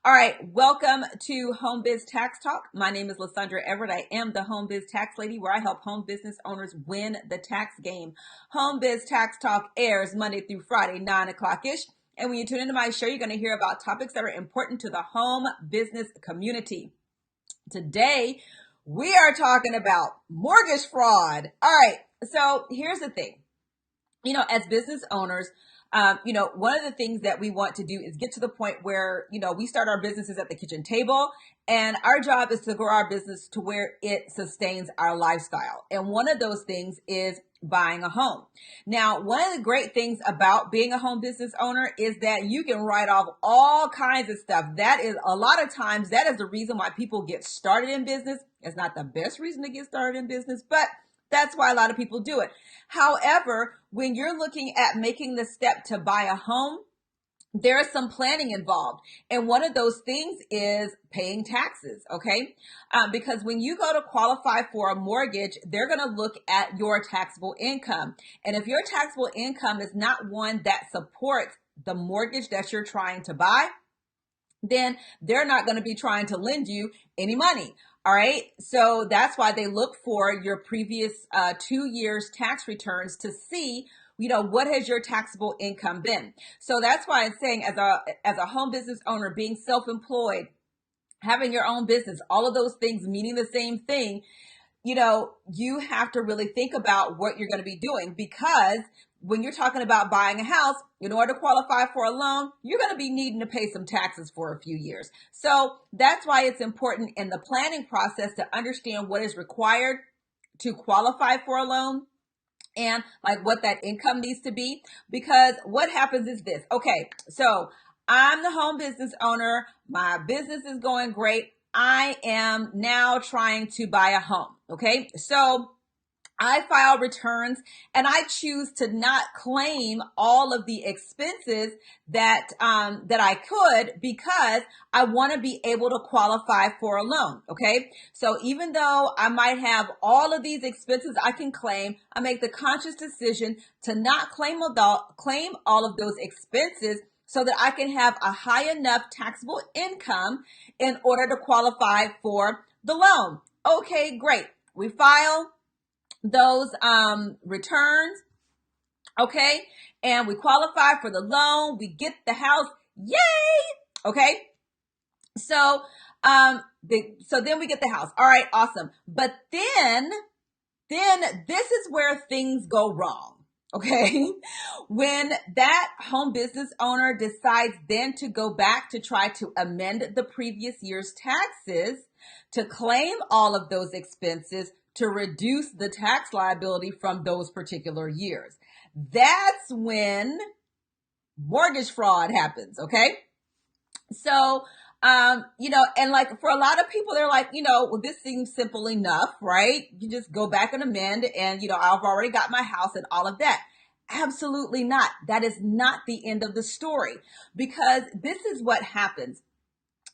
All right, welcome to Home Biz Tax Talk. My name is Lysandra Everett. I am the Home Biz Tax Lady, where I help home business owners win the tax game. Home Biz Tax Talk airs Monday through Friday, 9 o'clock-ish. And when you tune into my show, you're going to hear about topics that are important to the home business community. Today, we are talking about mortgage fraud. All right, so here's the thing. As business owners, one of the things that we want to do is get to the point where, we start our businesses at the kitchen table, and our job is to grow our business to where it sustains our lifestyle. And one of those things is buying a home. Now, one of the great things about being a home business owner is that you can write off all kinds of stuff. That is a lot of times, that is the reason why people get started in business. It's not the best reason to get started in business, but that's why a lot of people do it. However, when you're looking at making the step to buy a home, there is some planning involved. And one of those things is paying taxes, okay? Because when you go to qualify for a mortgage, they're going to look at your taxable income. And if your taxable income is not one that supports the mortgage that you're trying to buy, then they're not going to be trying to lend you any money. All right. So that's why they look for your previous 2 years tax returns to see, what has your taxable income been? So that's why I'm saying as a home business owner, being self-employed, having your own business, all of those things meaning the same thing, you have to really think about what you're going to be doing, because when you're talking about buying a house, in order to qualify for a loan, you're going to be needing to pay some taxes for a few years. So that's why it's important in the planning process to understand what is required to qualify for a loan and like what that income needs to be. Because what happens is this. Okay, so I'm the home business owner. My business is going great. I am now trying to buy a home. Okay, so I file returns and I choose to not claim all of the expenses that I could, because I want to be able to qualify for a loan. Okay. So even though I might have all of these expenses I can claim, I make the conscious decision to not claim all of those expenses so that I can have a high enough taxable income in order to qualify for the loan. Okay, great. We file those returns, okay, and we qualify for the loan. We get the house, yay! Okay, so then we get the house. All right, awesome. But then this is where things go wrong. Okay, when that home business owner decides then to go back to try to amend the previous year's taxes to claim all of those expenses to reduce the tax liability from those particular years. That's when mortgage fraud happens, okay? So, and like for a lot of people, they're like, well, this seems simple enough, right? You just go back and amend and, I've already got my house and all of that. Absolutely not. That is not the end of the story, because this is what happens.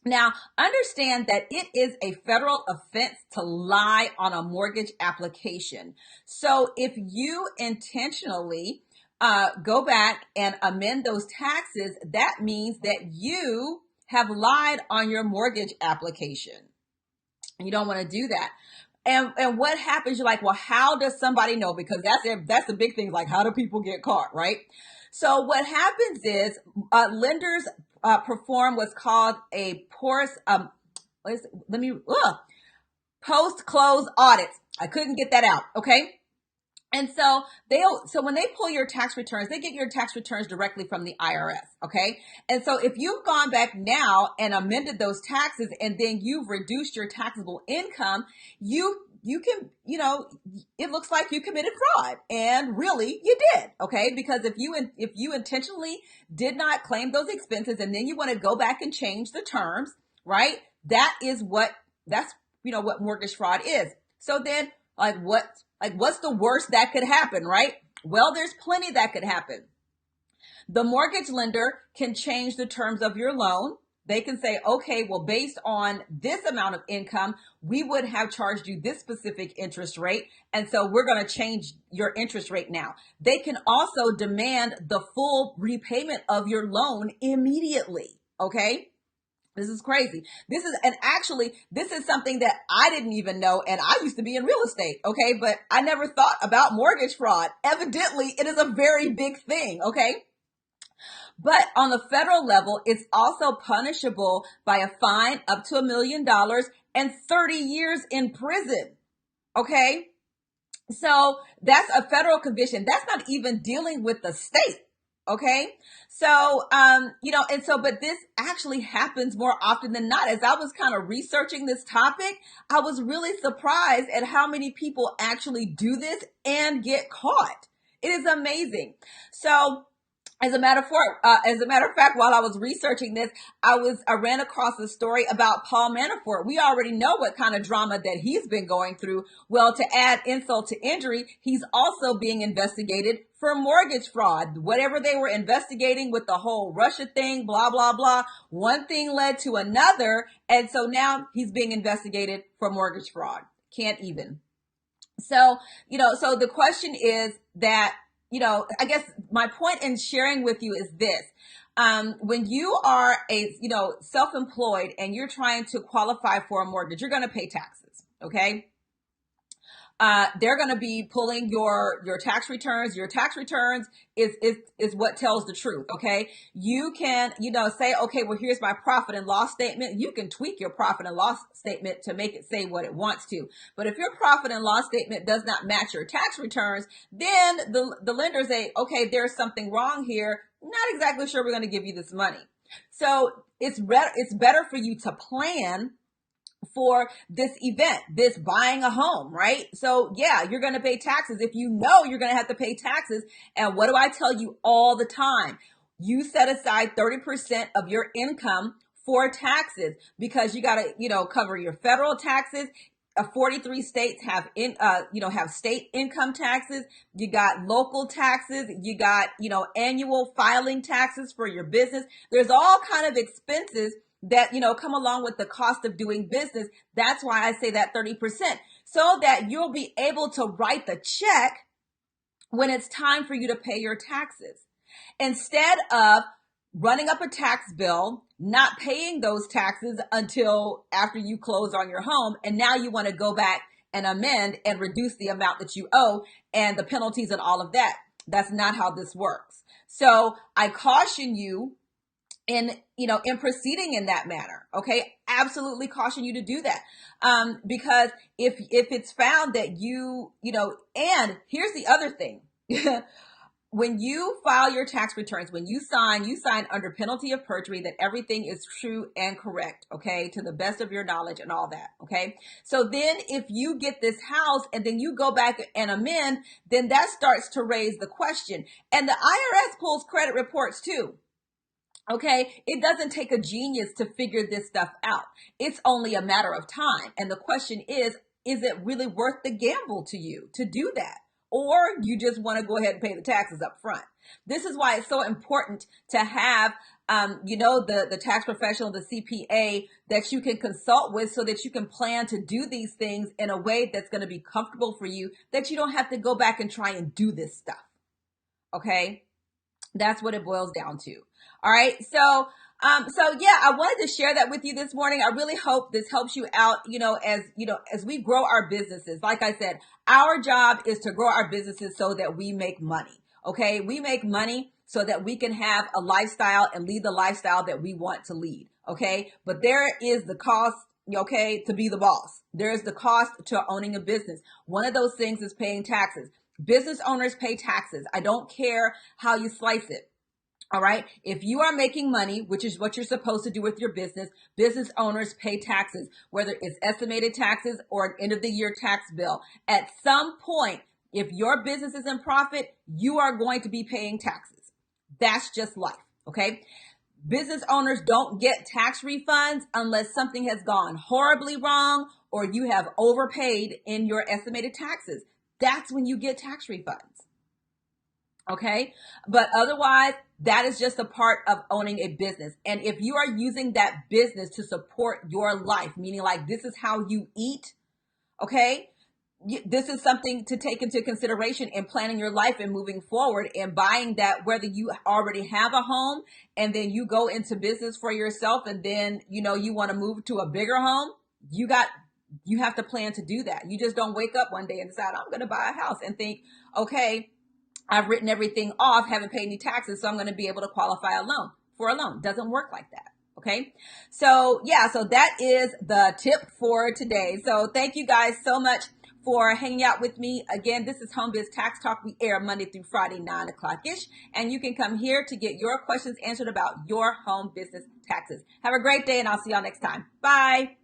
Now, understand that it is a federal offense to lie on a mortgage application. So if you intentionally go back and amend those taxes, that means that you have lied on your mortgage application. You don't want to do that. And what happens? You're like, well, how does somebody know? Because that's the big thing. Like, how do people get caught, right? So what happens is lenders perform what's called a post-close audits. I couldn't get that out. Okay. And so when they pull your tax returns, they get your tax returns directly from the IRS. Okay. And so if you've gone back now and amended those taxes and then you've reduced your taxable income, you can, it looks like you committed fraud, and really you did. Okay. Because if you intentionally did not claim those expenses and then you want to go back and change the terms, right? That's what mortgage fraud is. So then what's the worst that could happen, right? Well, there's plenty that could happen. The mortgage lender can change the terms of your loan. They can say, okay, well, based on this amount of income, we would have charged you this specific interest rate. And so we're going to change your interest rate now. They can also demand the full repayment of your loan immediately. Okay. This is crazy. This is something that I didn't even know. And I used to be in real estate. Okay. But I never thought about mortgage fraud. Evidently, it is a very big thing. Okay. But on the federal level, it's also punishable by a fine up to $1 million and 30 years in prison. Okay. So that's a federal conviction. That's not even dealing with the state. Okay. So, but this actually happens more often than not. As I was kind of researching this topic, I was really surprised at how many people actually do this and get caught. It is amazing. So, as a matter of fact, while I was researching this, I ran across a story about Paul Manafort. We already know what kind of drama that he's been going through. Well, to add insult to injury, he's also being investigated for mortgage fraud. Whatever they were investigating with the whole Russia thing, blah, blah, blah. One thing led to another. And so now he's being investigated for mortgage fraud. Can't even. So, so the question is that, I guess my point in sharing with you is this. When you are self-employed and you're trying to qualify for a mortgage, you're going to pay taxes. Okay. They're going to be pulling your tax returns. Your tax returns is what tells the truth. Okay. You can, say, okay, well, here's my profit and loss statement. You can tweak your profit and loss statement to make it say what it wants to. But if your profit and loss statement does not match your tax returns, then the lenders say, okay, there's something wrong here. Not exactly sure we're going to give you this money. So it's better for you to plan for this event, this buying a home, right? So yeah, you're going to pay taxes. If you know you're going to have to pay taxes. And what do I tell you all the time? You set aside 30% of your income for taxes because you got to, cover your federal taxes. 43 states have have state income taxes. You got local taxes. You got, annual filing taxes for your business. There's all kind of expenses that, come along with the cost of doing business. That's why I say that 30%, so that you'll be able to write the check when it's time for you to pay your taxes. Instead of running up a tax bill, not paying those taxes until after you close on your home, and now you want to go back and amend and reduce the amount that you owe and the penalties and all of that. That's not how this works. So I caution you in proceeding in that manner. Okay. Absolutely caution you to do that. Because if it's found that and here's the other thing. When you file your tax returns, when you sign under penalty of perjury that everything is true and correct, okay, to the best of your knowledge and all that, okay? So then if you get this house and then you go back and amend, then that starts to raise the question. And the IRS pulls credit reports too. Okay, it doesn't take a genius to figure this stuff out. It's only a matter of time. And the question is it really worth the gamble to you to do that? Or you just want to go ahead and pay the taxes up front? This is why it's so important to have, the tax professional, the CPA that you can consult with so that you can plan to do these things in a way that's going to be comfortable for you, that you don't have to go back and try and do this stuff. Okay. That's what it boils down to. All right. So yeah, I wanted to share that with you this morning. I really hope this helps you out, as we grow our businesses. Like I said, our job is to grow our businesses so that we make money. Okay. We make money so that we can have a lifestyle and lead the lifestyle that we want to lead. Okay. But there is the cost, okay, to be the boss. There is the cost to owning a business. One of those things is paying taxes. Business owners pay taxes. I don't care how you slice it. All right. If you are making money, which is what you're supposed to do with your business owners pay taxes, whether it's estimated taxes or an end of the year tax bill. At some point, if your business is in profit, you are going to be paying taxes. That's just life. Okay. Business owners don't get tax refunds unless something has gone horribly wrong or you have overpaid in your estimated taxes. That's when you get tax refunds. Okay. But otherwise, that is just a part of owning a business. And if you are using that business to support your life, meaning like this is how you eat, okay, this is something to take into consideration in planning your life and moving forward and buying that, whether you already have a home and then you go into business for yourself and then, you want to move to a bigger home. You have to plan to do that. You just don't wake up one day and decide, I'm going to buy a house and think, okay, I've written everything off, haven't paid any taxes, so I'm going to be able to qualify for a loan. Doesn't work like that. Okay. So that is the tip for today. So thank you guys so much for hanging out with me. Again, this is Home Biz Tax Talk. We air Monday through Friday, 9 o'clock-ish. And you can come here to get your questions answered about your home business taxes. Have a great day, and I'll see y'all next time. Bye.